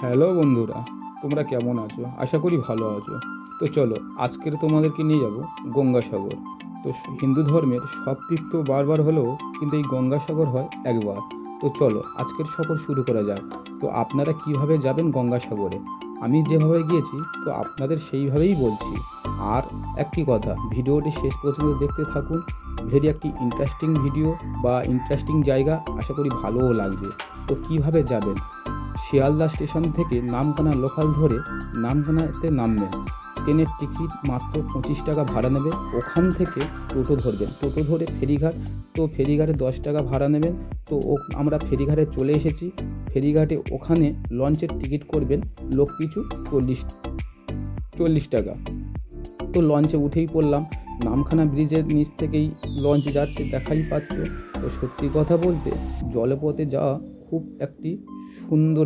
Hello বন্ধুরা, তোমরা কেমন আছো? আশা করি ভালো আছো। তো চলো, আজকের তোমাদেরকে নিয়ে যাব গঙ্গাসাগর। তো হিন্দু ধর্মের সব তীর্থ বারবার হলেও কিন্তু এই গঙ্গাসাগর হয় একবার। তো চলো আজকের সফর শুরু করা যাক। তো আপনারা কিভাবে যাবেন গঙ্গাসাগরে? আমি যেভাবে গিয়েছি তো আপনাদের সেইভাবেই বলছি। আর একটি কথা, ভিডিওটি শেষ পর্যন্ত দেখতে থাকুন। ভেরি একটি ইন্টারেস্টিং ভিডিও বা ইন্টারেস্টিং জায়গা, আশা করি ভালোও লাগবে। তো কিভাবে যাবেন? শিয়ালদা স্টেশন থেকে নামখানা লোকাল ধরে নামখানাতে নামবেন। ট্রেনের টিকিট মাত্র 25 টাকা ভাড়া নেবে। ওখান থেকে টোটো ধরবেন, টোটো ধরে ফেরিঘাট। তো ফেরিঘাটে 10 টাকা ভাড়া নেবেন। তো আমরা ফেরিঘাটে চলে এসেছি। ফেরিঘাটে ওখানে লঞ্চের টিকিট করবেন লোক পিছু 40 টাকা। তো লঞ্চে উঠেই পড়লাম। নামখানা ব্রিজের নিচ থেকেই লঞ্চ যাচ্ছে, দেখাই পাচ্ছ। তো সত্যি কথা বলতে জলপথে যাওয়া খুব একটি সুন্দর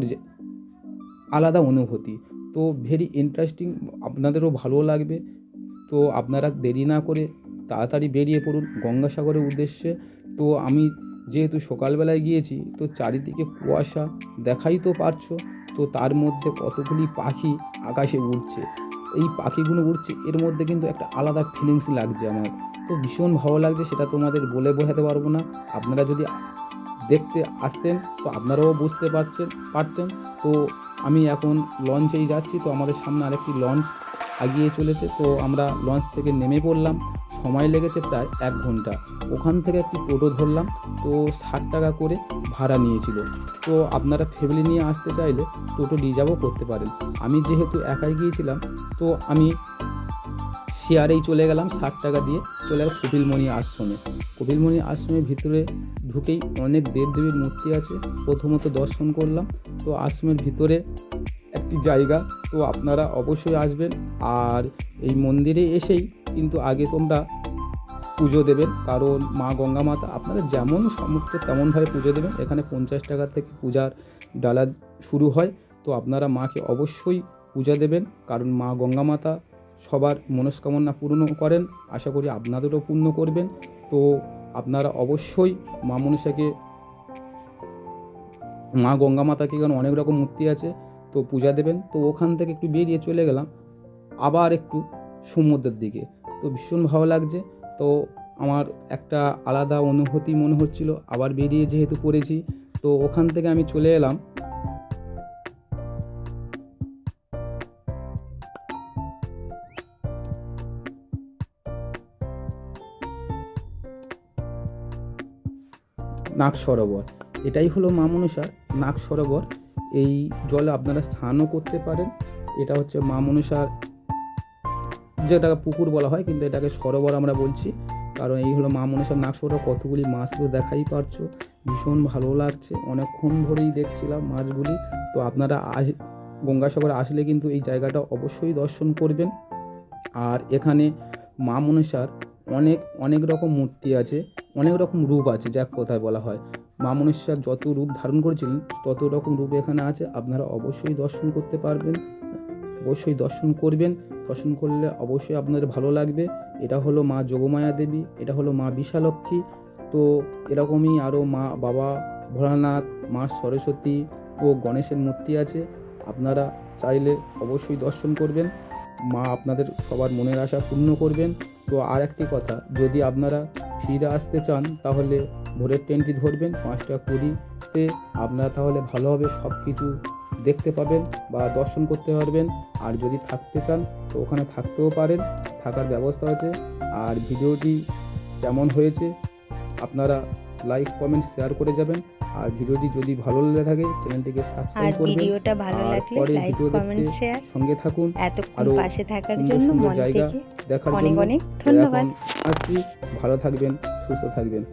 আলাদা অনুভূতি। তো ভেরি ইন্টারেস্টিং, আপনাদেরও ভালো লাগবে। তো আপনারা দেরি না করে তাড়াতাড়ি বেরিয়ে পড়ুন গঙ্গাসাগরের উদ্দেশ্যে। তো আমি যেহেতু সকালবেলায় গিয়েছি, তো চারিদিকে কুয়াশা, দেখাই তো পারছো। তো তার মধ্যে কতগুলি পাখি আকাশে উড়ছে, এই পাখিগুলো উড়ছে, এর মধ্যে কিন্তু একটা আলাদা ফিলিংস লাগছে আমার। তো ভীষণ ভালো লাগছে, সেটা তোমাদের বলে বোঝাতে পারবো না। আপনারা যদি দেখতে আসতেন তো আপনারাও বুঝতে পারতেন। তো আমি এখন লঞ্চেই যাচ্ছি। তো আমাদের সামনে আরেকটি লঞ্চ এগিয়ে চলেছে। তো আমরা লঞ্চ থেকে নেমে পড়লাম। সময় লেগেছে প্রায় 1 ঘন্টা। ওখান থেকে একটি টোটো ধরলাম। তো 60 টাকা করে ভাড়া নিয়েছিল। তো আপনারা ফ্যামিলি নিয়ে আসতে চাইলে টোটো রিজার্ভও করতে পারেন। আমি যেহেতু একাই গিয়েছিলাম, তো আমি শেয়ারেই চলে গেলাম। 60 টাকা দিয়ে চলে গেলাম কপিলমুনি আশ্রমে। কপিলমুনি আশ্রমের ভিতরে ঢুকেই অনেক দেবদেবীর মূর্তি আছে, প্রথমত দর্শন করলাম। তো আশ্রমের ভিতরে একটি জায়গা, তো আপনারা অবশ্যই আসবেন। আর এই মন্দিরে এসেই কিন্তু আগে তোমরা পুজো দেবেন, কারণ মা গঙ্গা মাতা আপনারা যেমন সামর্থ্য তেমনভাবে পুজো দেবেন। এখানে 50 টাকা থেকে পূজার ডালা শুরু হয়। তো আপনারা মাকে অবশ্যই পূজা দেবেন, কারণ মা গঙ্গা মাতা সবার মনস্কামনা পূর্ণ করেন। আশা করি আপনাদেরও পূর্ণ করবেন। তো আপনারা অবশ্যই মা মনসাকে, মা গঙ্গা মাতাকে, এখানে অনেক রকম মূর্তি আছে, তো পূজা দেবেন। তো ওখান থেকে একটু বেরিয়ে চলে গেলাম আবার একটু সমুদ্রের দিকে। তো ভীষণ ভালো লাগছে। তো আমার একটা আলাদা অনুভূতি মনে হচ্ছিল আবার বেরিয়ে যেহেতু পড়েছি। তো ওখান থেকে আমি চলে এলাম নাগ সরোবর। এটাই হলো মা মনসার নাগ সরোবর। এই জলে আপনারা স্নানও করতে পারেন। এটা হচ্ছে মা মনসার, যেটাকে পুকুর বলা হয়, কিন্তু এটাকে সরোবর আমরা বলছি, কারণ এই হলো মা মনসার নাগ সরোবর। কতগুলি মাছ তো দেখাই পারছো, ভীষণ ভালো লাগছে। অনেকক্ষণ ধরেই দেখছিলাম মাছগুলি। তো আপনারা গঙ্গাসাগরে আসলে কিন্তু এই জায়গাটা অবশ্যই দর্শন করবেন। আর এখানে মা মনসার অনেক অনেক রকম মূর্তি আছে, অনেক রকম রূপ আছে, যাক কথায় বলা হয়। মা মনসার যত রূপ ধারণ করেছিলেন তত রকম রূপ এখানে আছে। আপনারা অবশ্যই দর্শন করতে পারবেন, অবশ্যই দর্শন করবেন। দর্শন করলে অবশ্যই আপনাদের ভালো লাগবে। এটা হলো মা যোগমায়া দেবী, এটা হলো মা বিশালক্ষী। তো এরকমই আরও মা বাবা ভোলানাথ, মা সরস্বতী ও গণেশের মূর্তি আছে। আপনারা চাইলে অবশ্যই দর্শন করবেন। মা আপনাদের সবার মনের আশা পূর্ণ করবেন। তো আর একটি কথা, যদি আপনারা ফিরে আসতে চান তাহলে ভোরের ট্রেনটি ধরবেন 5টা 20-তে। আপনারা তাহলে ভালোভাবে সব কিছু দেখতে পাবেন বা দর্শন করতে পারবেন। আর যদি থাকতে চান তো ওখানে থাকতেও পারেন, থাকার ব্যবস্থা আছে। আর ভিডিওটি কেমন হয়েছে আপনারা লাইক কমেন্ট শেয়ার করে যাবেন। আর ভিডিওটি যদি ভালো লেগে থাকে চ্যানেলটিকে সাবস্ক্রাইব করবেন। ভিডিওটা ভালো লাগলে লাইক কমেন্ট শেয়ার, সঙ্গে থাকুন। এতক্ষণ পাশে থাকার জন্য সুন্দর মন জায়গা থেকে দেখার অনেক জন্য। অনেক ধন্যবাদ। আসছি, ভালো থাকবেন, সুস্থ থাকবেন।